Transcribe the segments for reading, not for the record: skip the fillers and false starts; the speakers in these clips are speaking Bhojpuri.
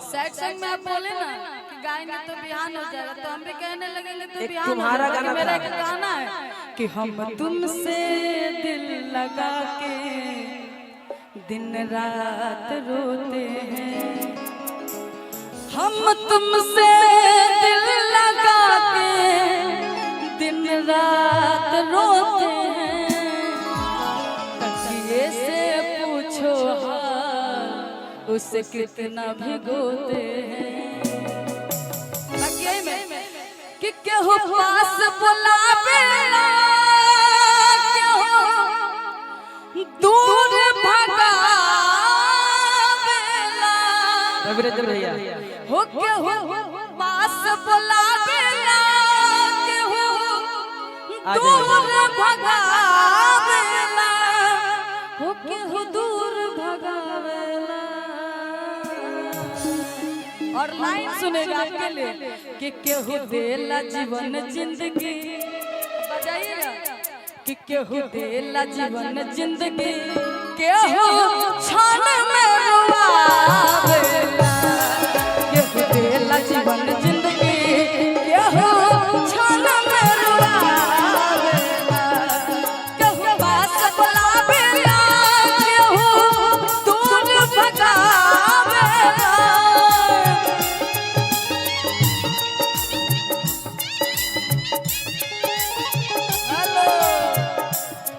सैड सॉन्ग में आप बोले ना कि गाएंगे तो बिहान हो जाएगा, तो हम भी कहने लगेंगे तो बिहान तुम्हारा हो जाएगा। गाना मेरा एक गाना है कि हम तुमसे दिल लगा के दिन रात रोते हैं, हम तुमसे दिल लगा के दिन रात रोते हैं, तकिए से पूछो हाल उसे कितना भिगोते हैं। तकिए में कि केहू पास बुलावेला, केहू दूर भगावेला, भैया हो केहू पास बुलावेला, केहू दूर भगावेला, हो केहू दूर भगावेला। और लाइन सुनेगा आपके लिए कि केहू देला जीवन जिंदगी, बजाइएगा कि केहू देला जीवन जिंदगी, केहू क्षण में रुआवेला, केहू देला जीवन जिंदगी, केहू क्षण में रुआवेला, केहू पास बुलावेला, केहू दूर भगावेला।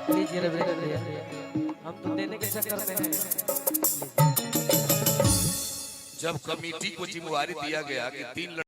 लीजिए रविंद्र भैया, हम तो देने के चक्कर में हैं। जब कमेटी को जिम्मेवारी दिया गया कि 3